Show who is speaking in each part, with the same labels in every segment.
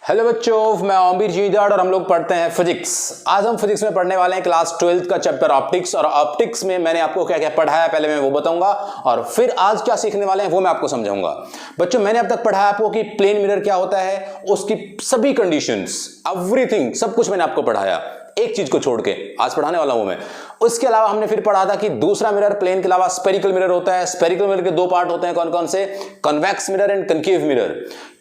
Speaker 1: Hello बच्चों, मैं ओमवीर जीदाड़ और हम लोग पढ़ते हैं फिजिक्स। आज हम फिजिक्स में पढ़ने वाले हैं क्लास 12 का चैप्टर ऑप्टिक्स। और ऑप्टिक्स में मैंने आपको क्या क्या पढ़ाया पहले मैं वो बताऊंगा और फिर आज क्या सीखने वाले हैं वो मैं आपको समझाऊंगा। बच्चों, मैंने अब तक पढ़ाया आपको कि प्लेन मिरर क्या होता है, उसकी सभी कंडीशंस, एवरीथिंग, सब कुछ मैंने आपको पढ़ाया, एक चीज को छोड़ के आज पढ़ाने वाला हूं मैं। उसके अलावा हमने फिर पढ़ा था कि दूसरा मिरर प्लेन के अलावा स्फेरिकल मिरर होता है। स्फेरिकल मिरर के दो पार्ट होते हैं, कौन कौन से? Convex mirror and concave mirror.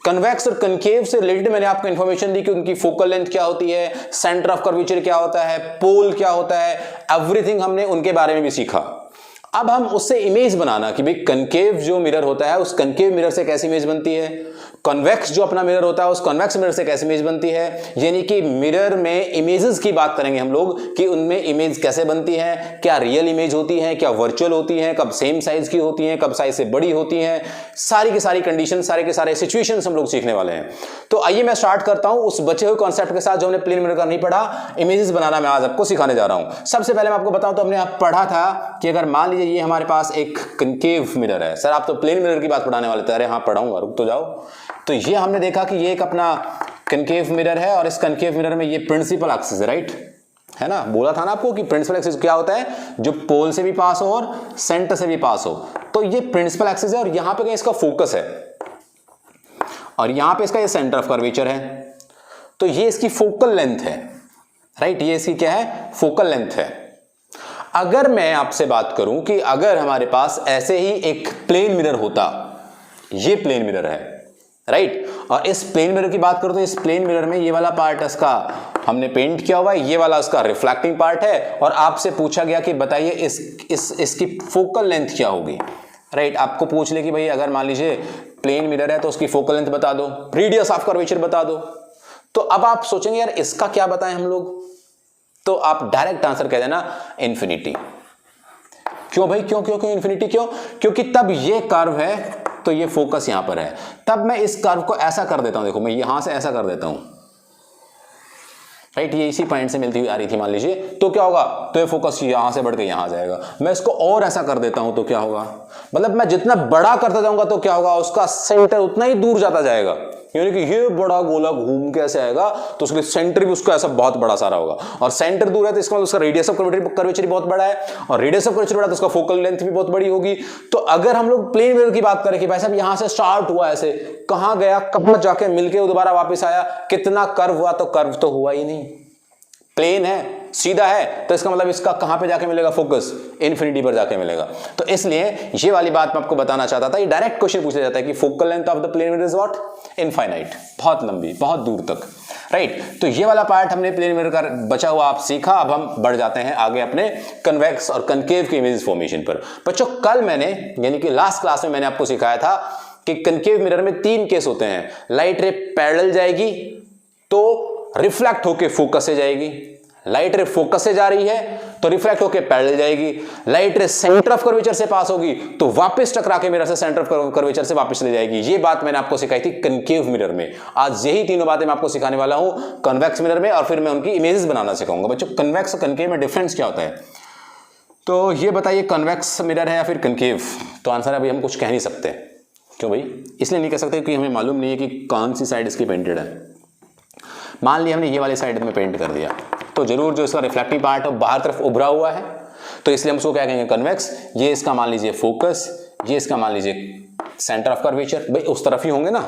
Speaker 1: Convex और कनकेव से रिलेटेड मैंने आपको इंफॉर्मेशन दी कि उनकी फोकल लेंथ क्या होती है, सेंटर ऑफ कर्वेचर क्या होता है, पोल क्या होता है, एवरीथिंग हमने उनके बारे में भी सीखा। अब हम उससे इमेज बनाना कि भाई कनकेव जो मिरर होता है उस कनकेव मिरर से कैसी इमेज बनती है, कन्वेक्स जो अपना मिरर होता है उस कन्वेक्स मिरर से कैसी इमेज बनती है। यानी कि मिरर में इमेजेस की बात करेंगे हम लोग कि उनमें इमेज कैसे बनती है, क्या रियल इमेज होती है, क्या वर्चुअल होती है, कब सेम साइज की होती है, कब साइज से बड़ी होती है, सारी की सारी कंडीशन, सारे के सारे सिचुएशंस हम लोग सीखने वाले हैं। तो आइए मैं स्टार्ट करता हूं उस बचे हुए कॉन्सेप्ट के साथ जो हमने प्लेन मिरर का नहीं पढ़ा, इमेजेस बनाना मैं आज आपको सिखाने जा रहा हूं। सबसे पहले मैं आपको बताऊं तो हमने आप पढ़ा था कि अगर मान लीजिए ये हमारे पास एक कनकेव मिरर है। सर आप तो प्लेन मिरर की बात पढ़ाने वाले थे। अरे हाँ पढ़ाऊंगा, रुक तो जाओ। तो ये हमने देखा कि ये एक अपना कनकेव मिरर है और इस कनकेव मिरर में ये प्रिंसिपल एक्सिस है, राइट है ना। बोला था ना आपको कि प्रिंसिपल एक्सिस क्या होता है, जो पोल से भी पास हो और सेंटर से भी पास हो। तो ये प्रिंसिपल एक्सिस है और यहां पे कहीं इसका फोकस है और यहां पे इसका ये सेंटर ऑफ कर्वेचर है। तो ये इसकी फोकल लेंथ है, राइट। ये इसकी क्या है, फोकल लेंथ है। अगर मैं आपसे बात करूं कि अगर हमारे पास ऐसे ही एक प्लेन मिरर होता, ये प्लेन मिरर है, राइट, और इस प्लेन मिरर की बात करो तो इस प्लेन मिरर में ये वाला पार्ट इसका हमने पेंट किया हुआ है, ये वाला इसका रिफ्लेक्टिंग पार्ट है। और आपसे पूछा गया कि बताइए इसकी फोकल लेंथ क्या होगी, राइट। आपको पूछ ले कि भाई अगर मान लीजिए प्लेन मिरर है तो उसकी फोकल लेंथ बता दो, रेडियस ऑफ कर्वेचर बता दो। तो अब आप सोचेंगे यार इसका क्या बताएं हम लोग, तो आप डायरेक्ट आंसर कह देना इन्फिनिटी। क्यों भाई, क्यों क्यों क्यों इन्फिनिटी क्यों? क्योंकि तब ये कर्व है तो ये फोकस यहां पर है, तब मैं इस कर्व को ऐसा कर देता हूं, देखो मैं यहां से ऐसा कर देता हूं, राइट। ये इसी पॉइंट से मिलती हुई आ रही थी मान लीजिए, तो क्या होगा, तो ये फोकस यहां से बढ़ के यहां जाएगा। मैं इसको और ऐसा कर देता हूं तो क्या होगा, मतलब मैं जितना बड़ा करता जाऊंगा तो क्या होगा, उसका सेंटर उतना ही दूर जाता जाएगा। यानी कि ये बड़ा गोला घूम के ऐसे आएगा तो उसके सेंटर भी उसका ऐसा बहुत बड़ा सारा होगा, और सेंटर दूर है तो इसका मतलब उसका रेडियस ऑफ कर्वेचर बहुत बड़ा है, और रेडियस ऑफ कर्वेचर बड़ा तो उसका फोकल लेंथ भी बहुत बड़ी होगी। तो अगर हम लोग प्लेन मिरर की बात करें कि भाई साहब यहां से स्टार्ट हुआ, ऐसे कहां गया, कब जाके मिलके दोबारा वापस आया, कितना कर्व हुआ, तो कर्व तो हुआ ही नहीं, प्लेन है, सीधा है, तो इसका मतलब इसका कहां पे जाके मिलेगा फोकस, इन्फिनिटी पर जाके मिलेगा। तो इसलिए ये वाली बात मैं आपको बताना चाहता था। ये डायरेक्ट क्वेश्चन पूछा जाता है कि focal length of the plane mirror is what, infinite, बहुत लंबी, बहुत दूर तक, राइट। तो ये वाला पार्ट हमने प्लेन मिरर का बचा हुआ आप सीखा। अब हम बढ़ जाते हैं आगे अपने कन्वेक्स और कनकेव के इमेज फॉर्मेशन पर। बच्चों कल मैंने यानी कि लास्ट क्लास में मैंने आपको सिखाया था कि कनकेव मिरर में 3 केस होते हैं। लाइट रे पैरेलल जाएगी तो रिफ्लेक्ट होके फोकस से जाएगी, लाइट रे फोकस से जा रही है तो रिफ्लेक्ट होके पैरेलल जाएगी, लाइट रे सेंटर ऑफ कर्वेचर से पास होगी तो वापस टकरा के मिरर से सेंटर ऑफ कर्वेचर से वापस चली जाएगी। ये बात मैंने आपको सिखाई थी कनकेव मिरर में। आज यही तीनों बातें मैं आपको सिखाने वाला हूं कन्वेक्स मिरर में, और फिर मैं उनकी इमेजेस बनाना सिखाऊंगा। बच्चों कन्वेक्स और कनकेव में डिफरेंस क्या होता है, तो ये बताइए कन्वेक्स मिरर है या फिर कनकेव? तो आंसर अभी हम कुछ कह नहीं सकते। क्यों भाई? इसलिए नहीं कह सकते क्योंकि हमें मालूम नहीं है कि कौन सी साइड इसकी पेंटेड है। मान लिया हमने ये वाली साइड में पेंट कर दिया तो जरूर जो इसका रिफ्लेक्टिव पार्ट है बाहर तरफ उभरा हुआ है, तो इसलिए हम उसको क्या कहेंगे, कन्वेक्स। ये इसका मान लीजिए फोकस, ये इसका मान लीजिए सेंटर ऑफ कर्वेचर। भाई उस तरफ ही होंगे ना,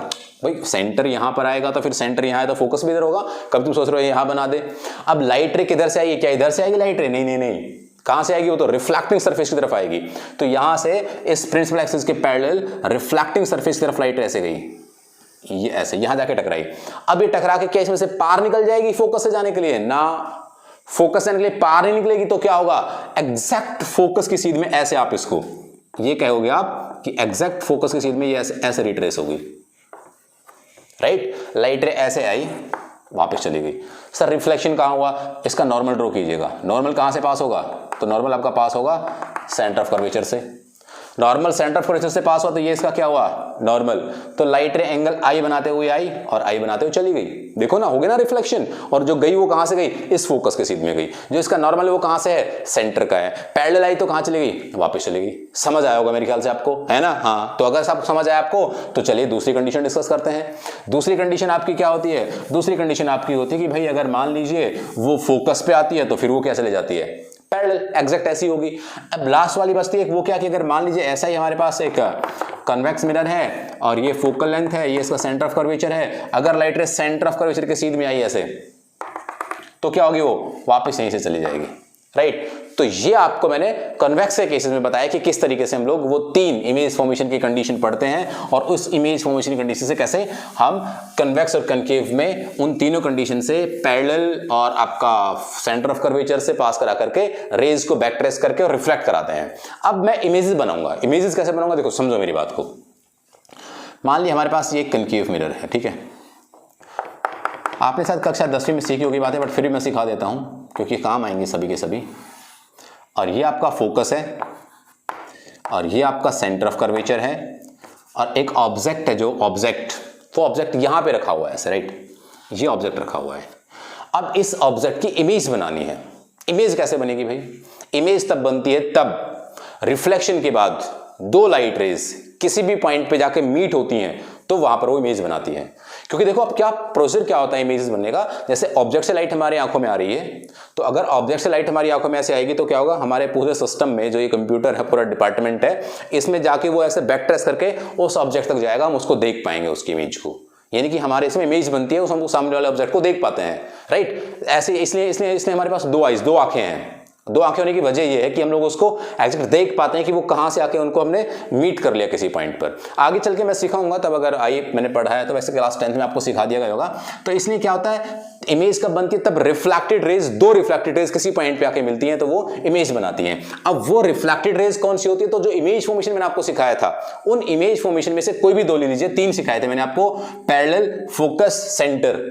Speaker 1: भाई सेंटर यहां पर आएगा तो फिर सेंटर यहां है तो फोकस भी इधर होगा। कब तुम सोच रहे हो यहां बना दे। अब लाइट रे किधर से आएगी, क्या इधर से आएगी लाइट रे? नहीं नहीं नहीं, कहां से आएगी, वो तो रिफ्लेक्टिंग सरफेस की तरफ आएगी। तो यहां से इस प्रिंसिपल एक्सिस के पैरेलल रिफ्लेक्टिंग सरफेस की तरफ लाइट ऐसे गई, ये ऐसे यहां जाके टकराई। अब ये टकरा के क्या इसमें से पार निकल जाएगी फोकस से जाने के लिए? ना, फोकस जाने के लिए पार नहीं निकलेगी। तो क्या होगा, एग्जैक्ट फोकस की सीध में ऐसे आप इसको ये कहोगे आप कि एग्जैक्ट फोकस की सीध में ये ऐसे रिट्रेस होगी, राइट। लाइट रे ऐसे आई वापस चली गई। सर रिफ्लेक्शन कहां हुआ, इसका नॉर्मल ड्रॉ कीजिएगा। नॉर्मल कहां से पास होगा, तो नॉर्मल आपका पास होगा सेंटर ऑफ कर्वेचर से। नॉर्मल सेंटर ऑफ कर्वेचर से पास हुआ तो ये इसका क्या हुआ, नॉर्मल। तो लाइट रे एंगल आई बनाते हुए आई और आई बनाते हुए चली गई। देखो ना, हो गया ना रिफ्लेक्शन। और जो गई वो कहां से गई, इस फोकस के सीध में गई। जो इसका नॉर्मल है वो कहां से है, सेंटर का है। पैरेलल आई तो कहां चली गई, वापस चली गई। समझ आया होगा मेरे ख्याल से आपको, है ना। हाँ, तो अगर सब समझ आया आपको तो चलिए दूसरी कंडीशन डिस्कस करते हैं। दूसरी कंडीशन आपकी क्या होती है, दूसरी कंडीशन आपकी होती है कि भाई अगर मान लीजिए वो फोकस पे आती है तो फिर वो क्या चले जाती है, पैरेलल, एग्जैक्ट ऐसी होगी। अब लास्ट वाली बचती है वो क्या कि अगर मान लीजिए ऐसा ही हमारे पास एक कन्वेक्स मिरर है और ये फोकल लेंथ है, ये इसका सेंटर ऑफ कर्वेचर है। अगर लाइट रे सेंटर ऑफ कर्वेचर के सीध में आई ऐसे तो क्या होगी, वो वापस यहीं से चली जाएगी, राइट। तो ये आपको मैंने कन्वेक्स के केसेस में बताया कि किस तरीके से हम लोग वो 3 इमेज फॉर्मेशन की कंडीशन पढ़ते हैं और उस इमेज फॉर्मेशन की कंडीशन से कैसे हम कन्वेक्स और कनकेव में उन तीनों कंडीशन से पैरेलल और आपका सेंटर ऑफ कर्वेचर से पास करा करके रेज को बैक ट्रेस करके और रिफ्लेक्ट कराते हैं। अब मैं इमेजेस बनाऊंगा। इमेजेस कैसे बनाऊंगा, देखो समझो मेरी बात को। मान लीजिए हमारे पास ये एक कनकेव मिरर है, ठीक है। आपने शायद कक्षा 10वीं में सीखी होगी बातें, बट फिर भी मैं सिखा देता हूं क्योंकि काम आएंगे सभी के सभी। और ये आपका फोकस है और ये आपका सेंटर ऑफ कर्वेचर है और एक ऑब्जेक्ट है, जो ऑब्जेक्ट वो ऑब्जेक्ट यहां पे रखा हुआ है ऐसे, राइट। ये ऑब्जेक्ट रखा हुआ है। अब इस ऑब्जेक्ट की इमेज बनानी है। इमेज कैसे बनेगी भाई, इमेज तब बनती है तब रिफ्लेक्शन के बाद 2 लाइट रेज किसी भी पॉइंट पे जाके मीट होती हैं तो वहां पर वो इमेज बनाती है। क्योंकि देखो अब क्या प्रोसीजर क्या होता है इमेजेस बनने का, जैसे ऑब्जेक्ट से लाइट हमारी आंखों में आ रही है, तो अगर ऑब्जेक्ट से लाइट हमारी आंखों में ऐसे आएगी तो क्या होगा, हमारे पूरे सिस्टम में जो ये कंप्यूटर है, पूरा डिपार्टमेंट है, इसमें जाके वो ऐसे बैक ट्रेस करके उस ऑब्जेक्ट तक जाएगा, हम उसको देख पाएंगे उसकी इमेज को। यानी कि हमारे इसमें इमेज बनती है, उस हम सामने वाले ऑब्जेक्ट को देख पाते हैं, राइट। ऐसे इसलिए हमारे पास 2 आइज, 2 आंखें हैं। 2 आंखें होने की वजह यह है कि हम लोग उसको एग्जैक्ट देख पाते हैं कि वो कहां से आके उनको हमने मीट कर लिया किसी पॉइंट पर। आगे चल के मैं सिखाऊंगा, तब अगर मैंने पढ़ा है तो वैसे क्लास 10th में आपको सिखा दिया गया होगा। तो इसलिए क्या होता है, इमेज कब बनती है, तब रिफ्लेक्टेड रेज, 2 रिफ्लेक्टेड रेज किसी पॉइंट पे आके मिलती हैं तो वो इमेज बनाती हैं। अब वो रिफ्लेक्टेड रेज कौन सी होती है, तो जो इमेज फॉर्मेशन मैंने आपको सिखाया था, उन इमेज फॉर्मेशन में से कोई भी 2 ले लीजिए। 3 सिखाए थे मैंने आपको, पैरेलल, फोकस, सेंटर,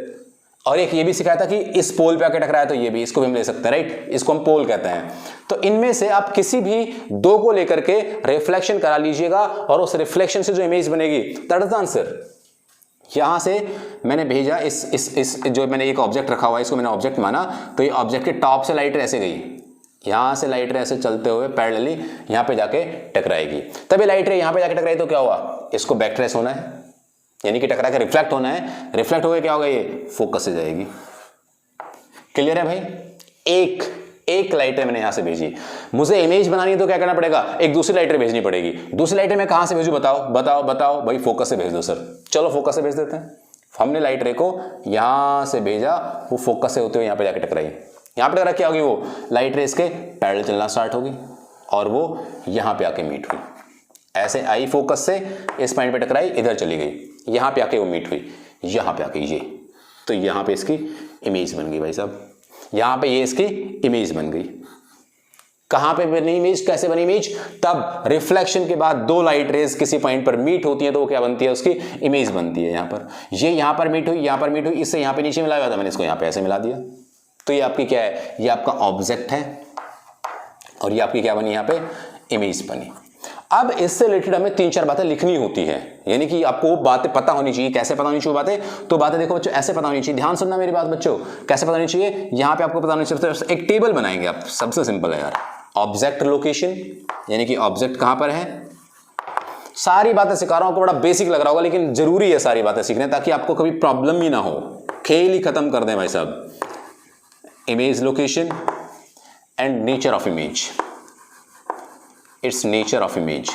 Speaker 1: और एक ये भी सिखाया था कि इस पोल पे आके टकराया तो ये भी, इसको भी हम ले सकते हैं, राइट। इसको हम पोल कहते हैं। तो इनमें से आप किसी भी 2 को लेकर के रिफ्लेक्शन करा लीजिएगा और उस रिफ्लेक्शन से जो इमेज बनेगी, दैट इज द आंसर। यहां से मैंने भेजा इस जो मैंने एक ऑब्जेक्ट रखा हुआ है, इसको मैंने ऑब्जेक्ट माना, तो ये ऑब्जेक्ट के टॉप से लाइट ऐसे गई, यहां से लाइट रे ऐसे चलते हुए पैरेलली यहां पे जाके टकराएगी। तभी लाइट रे यहां पे जाके टकराई तो क्या हुआ, इसको बैक ट्रेस होना है, यानी कि टकरा के रिफ्लेक्ट होना है। रिफ्लेक्ट हो गया क्या होगा, ये फोकस से जाएगी। क्लियर है भाई। एक लाइटर मैंने यहां से भेजी, मुझे इमेज बनानी है तो क्या करना पड़ेगा, एक दूसरी लाइटर भेजनी पड़ेगी। दूसरी लाइटर मैं कहां से भेजू, बताओ भाई, फोकस से भेज दो सर। चलो फोकस से भेज देते हैं। हमने लाइट रे को यहां से भेजा, वो फोकस से होते हुए यहां पे जाके टकराई। यहां पे टकरा क्या होगी, वो लाइट रेस के पैरेलल चलना स्टार्ट होगी और वो यहां पे आके मीट हुई। ऐसे आई फोकस से, इस पॉइंट पे टकराई, इधर चली गई, यहां पे आके वो मीट हुई, यहां पे आके ये, तो यहां पे इसकी इमेज बन गई भाई साहब। यहां पे ये इसकी इमेज बन गई। कहां पे बनी इमेज, कैसे बनी इमेज, तब रिफ्लेक्शन के बाद 2 लाइट रेज किसी पॉइंट पर मीट होती है तो वो क्या बनती है, उसकी इमेज बनती है। यहां पर ये यहां पर मीट हुई, यहां पर मीट हुई, इससे यहां पे नीचे मिलाया था, मैंने इसको यहां पे ऐसे मिला दिया। तो ये आपकी क्या है, ये आपका ऑब्जेक्ट है और ये आपकी क्या बनी, यहां पे इमेज बनी। अब इससे रिलेटेड हमें 3-4 बातें लिखनी होती है, यानी कि आपको वो बातें पता होनी चाहिए। कैसे पता होनी चाहिए बातें, तो बातें देखो बच्चों ऐसे पता होनी चाहिए। ध्यान सुनना मेरी बात बच्चों, कैसे पता होनी चाहिए, यहां पे आपको पता होनी चाहिए। एक टेबल बनाएंगे आप, सबसे सिंपल है यार, ऑब्जेक्ट लोकेशन, यानी कि ऑब्जेक्ट कहां पर है। सारी बातें सिखा रहा हूं, आपको बड़ा बेसिक लग रहा होगा, लेकिन जरूरी है सारी बातें सीखने, ताकि आपको कभी प्रॉब्लम ही ना हो। खेल ही खत्म कर दें भाई साहब। Image location and nature of image, it's nature of image,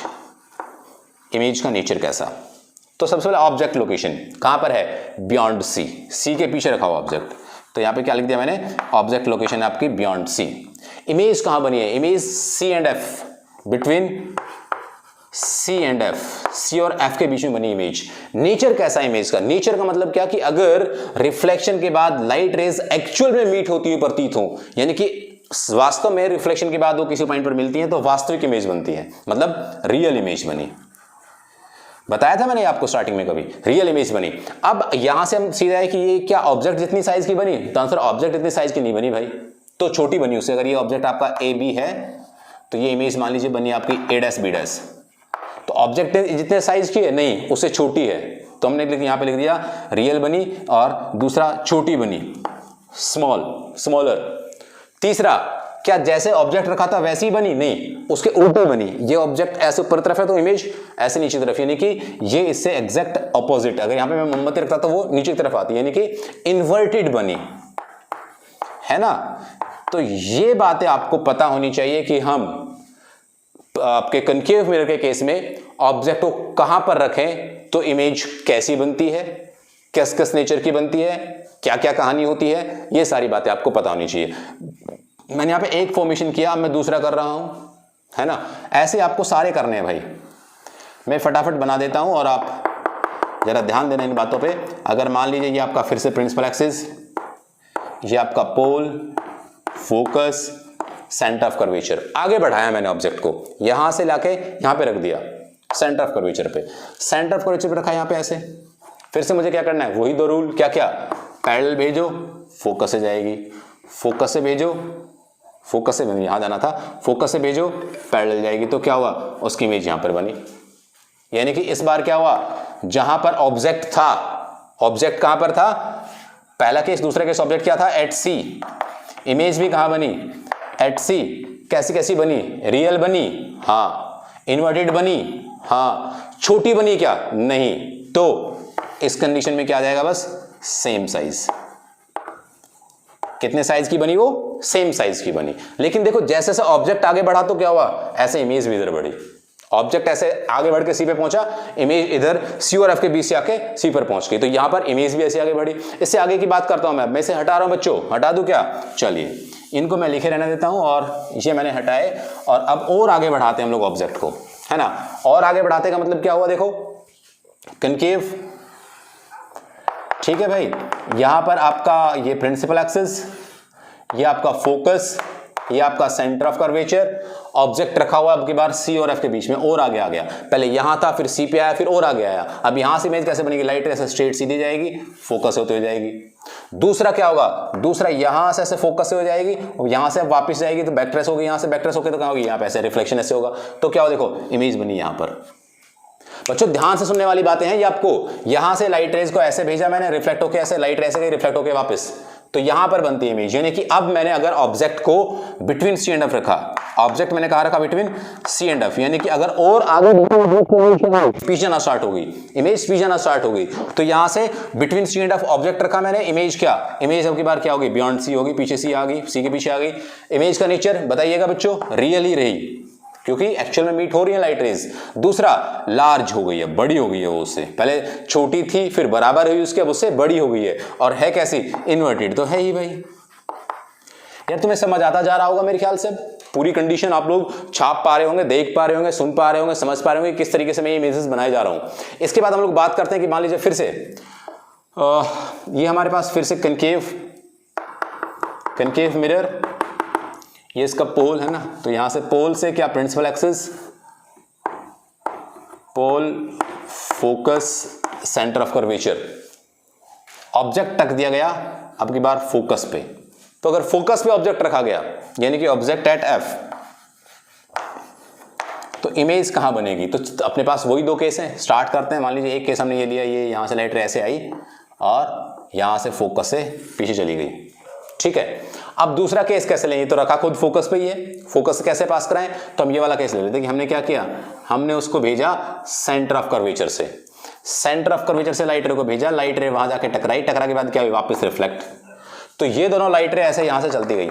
Speaker 1: image का नेचर कैसा। तो सबसे पहले ऑब्जेक्ट लोकेशन कहां पर है, बियॉन्ड सी के पीछे रखा हुआ ऑब्जेक्ट। तो यहां पे क्या लिख दिया मैंने, ऑब्जेक्ट लोकेशन आपकी बियॉन्ड सी। इमेज कहां बनी है, image C and F, between C and F, C और एफ के बीच में बनी इमेज। नेचर कैसा इमेज का, नेचर का मतलब क्या कि अगर रिफ्लेक्शन के बाद लाइट रेज एक्चुअल में मीट होती हुई प्रतीत हो, यानी कि वास्तव में रिफ्लेक्शन के बाद वो किसी पॉइंट पर मिलती है तो वास्तविक इमेज बनती है, मतलब रियल इमेज बनी। बताया था मैंने आपको स्टार्टिंग में, कभी रियल इमेज बनी। अब यहां से हम सीधा है कि ये क्या ऑब्जेक्ट जितनी साइज की बनी, तो आंसर ऑब्जेक्ट इतनी साइज की नहीं बनी भाई, तो छोटी बनी उससे। अगर ये ऑब्जेक्ट आपका ए बी है तो ये इमेज मान लीजिए बनी आपकी A' B', तो ऑब्जेक्ट जितने साइज की है नहीं, उससे छोटी है, तो हमने यहां पे लिख दिया रियल बनी, और दूसरा छोटी बनी, स्मॉल, स्मॉलर। तीसरा, क्या जैसे ऑब्जेक्ट रखा था वैसी बनी? नहीं, उसके उल्टी बनी। ये ऑब्जेक्ट ऐसे ऊपर तरफ है तो इमेज ऐसे नीचे तरफ, यानी कि ये इससे एग्जैक्ट ऑपोजिट। अगर यहां पे मैं मोमबत्ती रखता तो वो नीचे की तरफ आती, यानी कि इन्वर्टेड बनी, है ना। तो ये बातें आपको पता होनी चाहिए कि हम आपके कनकेव मिरर के केस में ऑब्जेक्ट को कहां पर रखें तो इमेज कैसी बनती है, किस किस नेचर की बनती है, क्या क्या कहानी होती है, ये सारी बातें आपको पता होनी चाहिए। मैंने यहां पे एक फॉर्मेशन किया, अब मैं दूसरा कर रहा हूं, है ना। ऐसे आपको सारे करने हैं भाई। मैं फटाफट बना देता हूं और आप जरा ध्यान देना इन बातों पे। अगर मान लीजिए ये आपका फिर से प्रिंसिपल एक्सिस, ये आपका पोल, फोकस, सेंटर ऑफ कर्वेचर, आगे बढ़ाया मैंने ऑब्जेक्ट को, यहां से लाके यहां पे रख दिया सेंटर ऑफ कर्वेचर पे, सेंटर ऑफ कर्वेचर पे रखा यहां पे ऐसे। फिर से मुझे क्या करना है, वही दो रूल, क्या क्या, पैरेलल भेजो, फोकस से जाएगी, फोकस से भेजो, फोकस से यहां जाना था, फोकस से भेजो, पैरेलल जाएगी, तो क्या हुआ, उसकी इमेज यहां पर बनी। यानी कि इस बार क्या हुआ, जहां पर ऑब्जेक्ट था, ऑब्जेक्ट कहां पर था, पहला केस, दूसरा केस ऑब्जेक्ट क्या था, एट सी, इमेज भी कहां बनी, एट सी। कैसी कैसी बनी, रियल बनी, हाँ, इन्वर्टेड बनी, हाँ, छोटी बनी क्या, नहीं, तो इस कंडीशन में क्या आ जाएगा, बस सेम साइज। कितने साइज की बनी वो, सेम साइज की बनी। लेकिन देखो जैसे जैसे ऑब्जेक्ट आगे बढ़ा तो क्या हुआ, ऐसे इमेज भी इधर बढ़ी। ऑब्जेक्ट ऐसे आगे बढ़ के सी पे पहुंचा, इमेज इधर सी और एफ के बीच से आके सी पर पहुंच गई, तो यहां पर इमेज भी ऐसे आगे बढ़ी। इससे आगे की बात करता हूं मैं इसे हटा रहा हूं बच्चों, हटा दूं क्या, चलिए इनको मैं लिखे रहने देता हूं, और ये मैंने हटाए, और अब और आगे बढ़ाते हैं हम लोग ऑब्जेक्ट को, है ना। और आगे बढ़ाते का मतलब क्या हुआ, देखो कनकेव, ठीक है भाई, यहां पर आपका ये प्रिंसिपल एक्सिस, ये आपका फोकस, ये आपका सेंटर ऑफ कर्वेचर, ऑब्जेक्ट रखा हुआ आपकी बार सी और एफ के बीच में, और आगे आ गया, पहले यहां था फिर सी पे आया फिर और आगे आया। अब यहां से इमेज कैसे बनेगी, लाइट ऐसे स्ट्रेट सीधी जाएगी, फोकस होते हुए जाएगी। दूसरा क्या होगा, दूसरा यहां से ऐसे फोकस से हो जाएगी, और यहां से वापस जाएगी तो बैक ट्रेस होगी, यहां से बैक ट्रेस होकर तो क्या होगी, यहां पे ऐसे रिफ्लेक्शन ऐसे होगा, तो क्या हो, देखो इमेज बनी यहां पर। बच्चों ध्यान से सुनने वाली बातें हैं ये आपको। यहां से लाइट रेज को ऐसे भेजा मैंने, रिफ्लेक्ट होकर ऐसे, लाइट रेज से रिफ्लेक्ट होकर वापस, तो यहां पर बनती है इमेज। यानी कि अब मैंने अगर ऑब्जेक्ट को बिटवीन सी एंड एफ रखा, ऑब्जेक्ट मैंने कहा रखा बिटवीन सी एंड एफ, यानी कि अगर और आगे पीछे जाना स्टार्ट होगी, इमेज पीछे जाना स्टार्ट होगी, तो यहां से between C and F object रखा मैंने, इमेज क्या, इमेज अब की बार क्या होगी, बियॉन्ड सी होगी, पीछे सी आ गई, सी के पीछे आ गई। इमेज का नेचर बताइएगा बच्चों, रियल ही रही, क्योंकि एक्चुअल में मीट हो रही है लाइट रेज। दूसरा, लार्ज हो गई है, बड़ी हो गई है, वो उससे पहले छोटी थी फिर बराबर हुई उसके, अब उससे बड़ी हो गई है, और है कैसी, इन्वर्टेड तो है ही भाई। यार तुम्हें समझ आता जा रहा होगा मेरे ख्याल से, पूरी कंडीशन आप लोग छाप पा रहे होंगे, देख पा रहे होंगे, सुन पा रहे होंगे, समझ पा रहे होंगे किस तरीके से मैं ये इमेजेस बनाए जा रहा हूं। इसके बाद हम लोग बात करते हैं कि मान लीजिए फिर से ये हमारे पास फिर से कनकेव मिरर, ये इसका पोल है ना, तो यहां से पोल से क्या, principal axis, pole, focus, centre of curvature, object रख दिया गया अब की बार फोकस पे। तो अगर फोकस पे ऑब्जेक्ट रखा गया, यानी कि ऑब्जेक्ट एट एफ, तो इमेज कहां बनेगी, तो अपने पास वही दो केस हैं। स्टार्ट करते हैं, मान लीजिए एक केस हमने ये लिया, ये यहां से लाइट ऐसे आई और यहां से फोकस से पीछे चली गई, ठीक है। अब दूसरा केस कैसे लेंगे, तो रखा खुद फोकस पे ही है, फोकस कैसे पास कराएं, तो हम ये वाला केस ले लेते हैं कि हमने क्या किया, हमने उसको भेजा सेंटर ऑफ कर्वेचर से, सेंटर ऑफ कर्वेचर से लाइट रे को भेजा, लाइट रे वहां जाके टकराई, टकरा के बाद क्या हुई, वापस रिफ्लेक्ट, तो ये दोनों लाइट रे ऐसे यहां से चलती गई,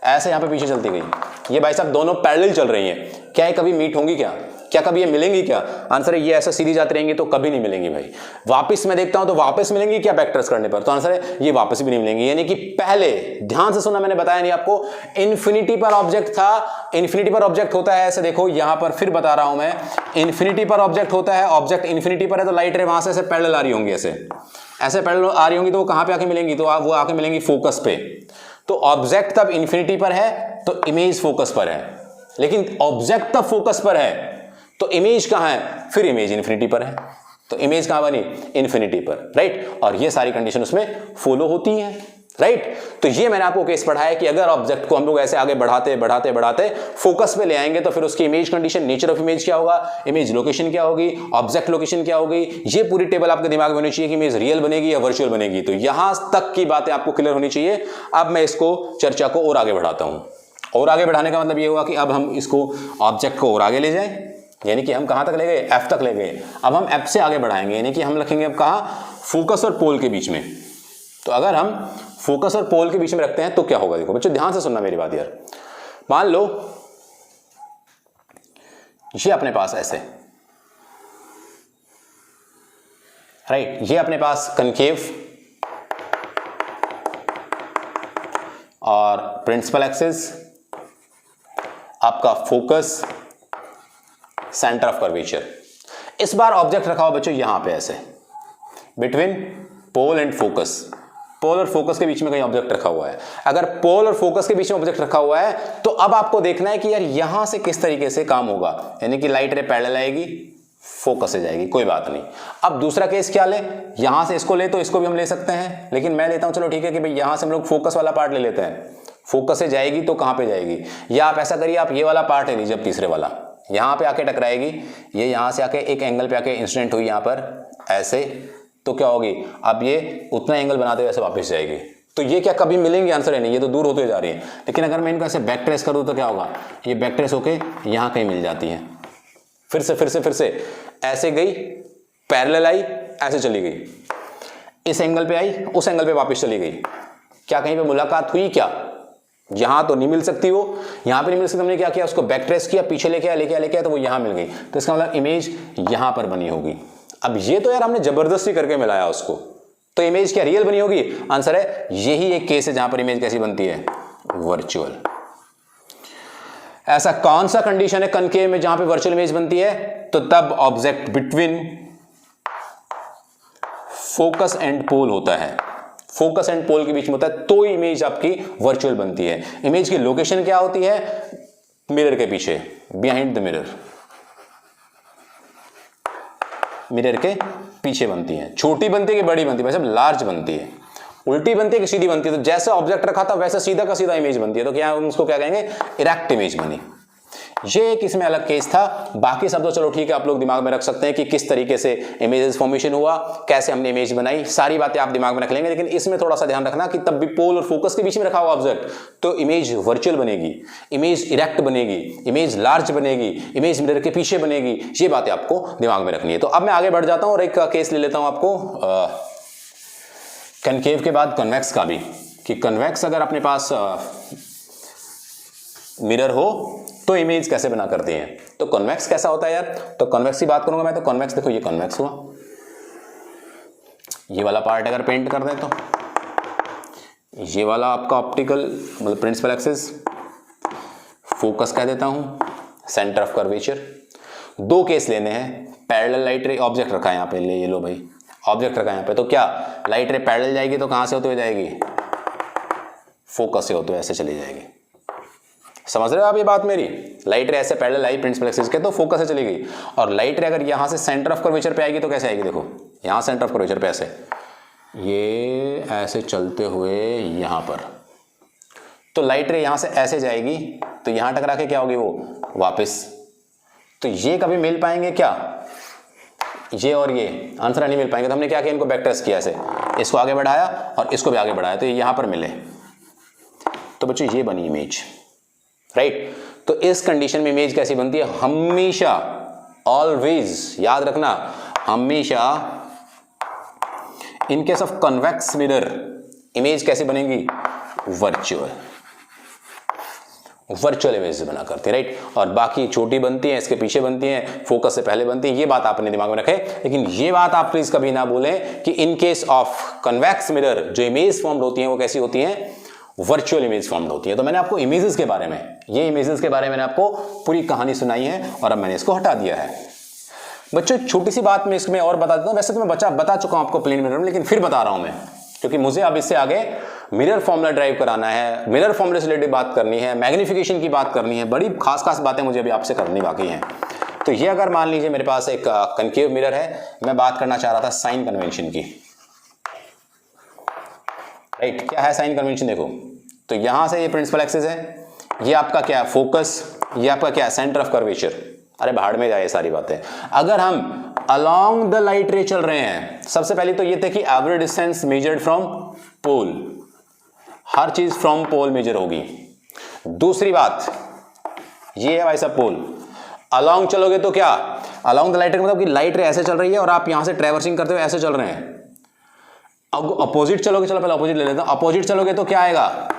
Speaker 1: ऐसे यहां पे पीछे चलती गई, ये भाई साहब दोनों पैरेलल चल रही हैं, क्या ये कभी मीट होंगी, क्या कभी ये मिलेंगी, क्या आंसर है ये ऐसा सीधी जाती रहेंगी तो कभी नहीं मिलेंगी भाई। वापस मैं देखता हूं तो वापस मिलेंगी क्या, बैक ट्रेस करने पर, तो आंसर है ये वापस भी नहीं मिलेंगी। यानी कि पहले ध्यान से सुनना, मैंने बताया नहीं आपको, इन्फिनिटी पर ऑब्जेक्ट था, इन्फिनिटी पर ऑब्जेक्ट होता है ऐसे, देखो यहां पर फिर बता रहा हूं मैं, इन्फिनिटी पर ऑब्जेक्ट होता है, ऑब्जेक्ट इन्फिनिटी पर है तो लाइट रे वहां से ऐसे पैरेलल आ रही होंगी, ऐसे पैरेलल आ रही होंगी, तो वो कहां पे आके मिलेंगी, तो वो आके मिलेंगी फोकस पे। तो ऑब्जेक्ट तब इन्फिनिटी पर है तो इमेज फोकस पर है, लेकिन ऑब्जेक्ट तब फोकस पर है तो इमेज कहां है, फिर इमेज इन्फिनिटी पर है, तो इमेज कहां बनी, इन्फिनिटी पर, राइट। और ये सारी कंडीशन उसमें फॉलो होती हैं, राइट। तो ये मैंने आपको केस पढ़ाया कि अगर ऑब्जेक्ट को हम लोग ऐसे आगे बढ़ाते बढ़ाते बढ़ाते फोकस पे ले आएंगे तो फिर उसकी image condition, nature of image क्या होगा, इमेज लोकेशन क्या होगी, ऑब्जेक्ट लोकेशन क्या होगी, ये पूरी टेबल आपके दिमाग में होनी चाहिए कि इमेज रियल बनेगी या वर्चुअल बनेगी। तो यहां तक की बातें आपको क्लियर होनी चाहिए। अब मैं इसको चर्चा को और आगे बढ़ाता हूं, और आगे बढ़ाने का मतलब ये हुआ कि अब हम इसको ऑब्जेक्ट को और आगे ले जाएं, यानी कि हम कहां तक ले गए, एफ तक ले गए। अब हम एफ से आगे बढ़ाएंगे, यानी कि हम रखेंगे अब कहां, फोकस और पोल के बीच में। तो अगर हम फोकस और पोल के बीच में रखते हैं तो क्या होगा, देखो बच्चों ध्यान से सुनना मेरी बात यार। मान लो ये अपने पास ऐसे, राइट, ये अपने पास कनकेव और प्रिंसिपल एक्सिस, आपका फोकस, सेंटर ऑफ कर्वेचर। इस बार ऑब्जेक्ट रखा हो बच्चों यहां पे ऐसे, बिटवीन पोल एंड फोकस। पोल और फोकस के बीच में कहीं ऑब्जेक्ट रखा हुआ है। अगर पोल और फोकस के बीच में ऑब्जेक्ट रखा हुआ है तो अब आपको देखना है कि यार यहां से किस तरीके से काम होगा, यानी कि लाइट रे पैरेलल आएगी, फोकस से जाएगी, कोई बात नहीं। अब दूसरा केस क्या ले, यहां से इसको ले तो इसको भी हम ले सकते हैं, लेकिन मैं लेता हूं, चलो ठीक है कि भाई यहां से हम लोग फोकस वाला पार्ट ले लेते हैं। फोकस से जाएगी तो कहां पे जाएगी, या आप ऐसा करिए, आप ये वाला पार्ट ले लीजिए, अब तीसरे वाला यहां पे आके टकराएगी, ये यहां से आके एक एंगल पे आके इंसिडेंट हुई यहां पर ऐसे, तो क्या होगी, अब ये उतना एंगल बनाते हुए ऐसे वापस जाएगी। तो ये क्या कभी मिलेंगे, आंसर है नहीं, ये तो दूर होते जा रही है। लेकिन अगर मैं इनको ऐसे बैक ट्रेस करूं तो क्या होगा, ये बैक ट्रेस होके यहां कहीं मिल जाती है, फिर से ऐसे गई, पैरेलल आई, ऐसे चली गई, इस एंगल पे आई, उस एंगल पे वापस चली गई। क्या कहीं पे मुलाकात हुई क्या, यहां तो नहीं मिल सकती, वो यहां पे नहीं मिल सकती। हमने क्या किया, उसको बैक ट्रेस किया, पीछे लेके आया तो वो यहां मिल गई। तो इसका मतलब इमेज यहां पर बनी होगी। अब ये तो यार हमने जबरदस्ती करके मिलाया उसको, तो इमेज क्या रियल बनी होगी, आंसर है यही एक केस है जहां पर इमेज कैसी बनती है, वर्चुअल। ऐसा कौन सा कंडीशन है कनकेव में जहां पे वर्चुअल इमेज बनती है, तो तब object between focus and pole होता है, फोकस एंड पोल के बीच में होता है, तो इमेज आपकी वर्चुअल बनती है। इमेज की लोकेशन क्या होती है, मिरर के पीछे, बिहाइंड द मिरर, मिरर के पीछे बनती है। छोटी बनती है कि बड़ी बनती है, वैसे लार्ज बनती है, उल्टी बनती है कि सीधी बनती है। तो जैसे ऑब्जेक्ट रखा था वैसे सीधा का सीधा इमेज बनती है, तो क्या हम उसको क्या कहेंगे, इरेक्ट इमेज बनी। ये एक इसमें अलग केस था। बाकी सब तो चलो ठीक है, आप लोग दिमाग में रख सकते हैं कि किस तरीके से इमेजेस फॉर्मेशन हुआ, कैसे हमने इमेज बनाई, सारी बातें आप दिमाग में रख लेंगे। लेकिन इसमें थोड़ा सा ध्यान रखना कि तब भी पोल और फोकस के बीच में रखा हुआ ऑब्जेक्ट तो इमेज वर्चुअल बनेगी, इमेज इरेक्ट बनेगी, इमेज लार्ज बनेगी, इमेज मिरर के पीछे बनेगी। ये बातें आपको दिमाग में रखनी है। तो अब मैं आगे बढ़ जाता हूं और एक केस ले लेता हूं आपको कनकेव के बाद कन्वेक्स का भी, कि कन्वेक्स अगर अपने पास मिरर हो तो इमेज कैसे बना करते हैं। तो कन्वेक्स कैसा होता है यार, तो कन्वेक्स की बात करूंगा मैं। तो कन्वेक्स देखो, ये कन्वेक्स हुआ, ये वाला पार्ट अगर पेंट कर दें तो ये वाला आपका ऑप्टिकल मतलब प्रिंसिपल एक्सिस, फोकस कह देता हूं, सेंटर ऑफ कर्वेचर। दो केस लेने हैं, पैरेलल लाइट रे, ऑब्जेक्ट रखा है यहां पे, ले ये लो भाई, ऑब्जेक्ट रखा है यहां पे, तो क्या लाइट रे पैरेलल जाएगी तो कहां से होते हुए जाएगी, फोकस से होते हुए ऐसे चली जाएगी। समझ रहे हो आप ये बात मेरी, लाइट रे ऐसे पैरेलल आई प्रिंसिपल एक्सिस के तो फोकस से चली गई, और लाइट रे अगर यहां से सेंटर ऑफ कर्वेचर पे आएगी तो कैसे आएगी, देखो यहां सेंटर ऑफ कर्वेचर पे ऐसे, ये ऐसे चलते हुए यहां पर, तो लाइट रे यहां से ऐसे जाएगी तो यहां टकरा के क्या होगी, वो वापस। तो ये कभी मिल पाएंगे क्या, ये और ये आंसर नहीं मिल पाएंगे। तो हमने क्या किया, इनको बैकट्रेस किया, ऐसे इसको आगे बढ़ाया और इसको भी आगे बढ़ाया, तो ये यहां पर मिले, तो बच्चों ये बनी इमेज, राइट। तो इस कंडीशन में इमेज कैसी बनती है, हमेशा, ऑलवेज याद रखना, हमेशा in case of convex mirror image कैसे बनेगी, वर्चुअल, वर्चुअल इमेज बना करती है, राइट। और बाकी छोटी बनती है, इसके पीछे बनती है, फोकस से पहले बनती है, ये बात आपने दिमाग में रखें। लेकिन ये बात आप प्लीज कभी ना भूलें कि in case of convex mirror जो इमेज फॉर्म होती है वो कैसी होती है, वर्चुअल इमेज फॉर्म होती है। तो मैंने आपको इमेजेस के बारे में, ये इमेजेस के बारे में मैंने आपको पूरी कहानी सुनाई है और अब मैंने इसको हटा दिया है। बच्चों छोटी सी बात मैं इसमें और बता देता हूं, वैसे तो मैं बता चुका हूं आपको प्लेन मिरर में, लेकिन फिर बता रहा हूं मैं, क्योंकि मुझे अब इससे आगे मिरर फॉर्मूला ड्राइव कराना है, मिरर फॉर्मूले से रिलेटेड बात करनी है, मैग्निफिकेशन की बात करनी है, बड़ी खास बातें मुझे अभी आपसे करनी बाकी हैं। तो ये अगर मान लीजिए मेरे पास एक कनकेव मिरर है, मैं बात करना चाह रहा था साइन कन्वेंशन की। राइट। क्या है साइन कन्वेंशन देखो, तो यहां से ये प्रिंसिपल एक्सिस है, ये आपका क्या है फोकस, ये आपका क्या है सेंटर ऑफ कर्वेचर। अरे भाड़ में जाए सारी बातें। अगर हम अलोंग द लाइट रे चल रहे हैं, सबसे पहले तो ये थे कि average distance measured from pole, हर चीज फ्रॉम पोल मेजर होगी। दूसरी बात ये है भाई साहब पोल, अलोंग चलोगे तो क्या, अलोंग द लाइट रे मतलब कि लाइट रे ऐसे चल रही है और आप यहां से ट्रैवर्सिंग करते हुए ऐसे चल रहे हैं। अपोजिट चलोगे, चलो पहले अपोजिट ले लेता हूं, अपोजिट चलोगे तो क्या आएगा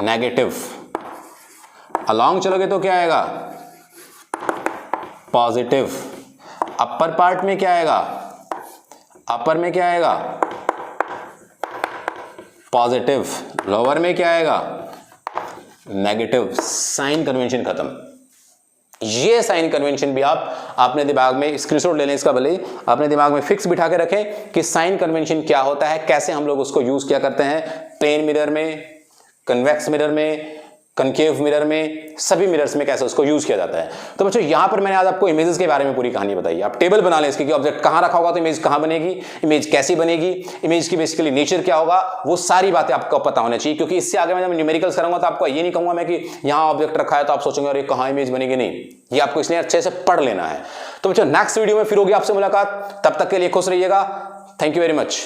Speaker 1: नेगेटिव, अलोंग चलोगे तो क्या आएगा पॉजिटिव, अपर पार्ट में क्या आएगा, अपर में क्या आएगा पॉजिटिव, लोअर में क्या आएगा नेगेटिव। साइन कन्वेंशन खत्म। ये साइन कन्वेंशन भी आप अपने दिमाग में स्क्रीनशॉट ले लें इसका, भले अपने दिमाग में फिक्स बिठा के रखें कि साइन कन्वेंशन क्या होता है, कैसे हम लोग उसको यूज किया करते हैं प्लेन मिरर में, कन्वेक्स मिरर में, कनकेव मिरर में, सभी मिरर्स में कैसे उसको यूज किया जाता है। तो बच्चों यहां पर मैंने आज आपको इमेजेस के बारे में पूरी कहानी बताई। आप टेबल बना लें इसकी कि ऑब्जेक्ट कहां रखा होगा तो इमेज कहां बनेगी, इमेज कैसी बनेगी, इमेज की बेसिकली नेचर क्या होगा, वो सारी बातें आपको पता होना चाहिए। क्योंकि इससे आगे मैं जब न्यूमेरिकल्स करूंगा तो आपको ये नहीं कहूंगा मैं कि यहां ऑब्जेक्ट रखा है तो आप सोचेंगे अरे कहां इमेज बनेगी, नहीं, ये आपको इसलिए अच्छे से पढ़ लेना है। तो बच्चों नेक्स्ट वीडियो में फिर होगी आपसे मुलाकात, तब तक के लिए खुश रहिएगा। Thank you very much.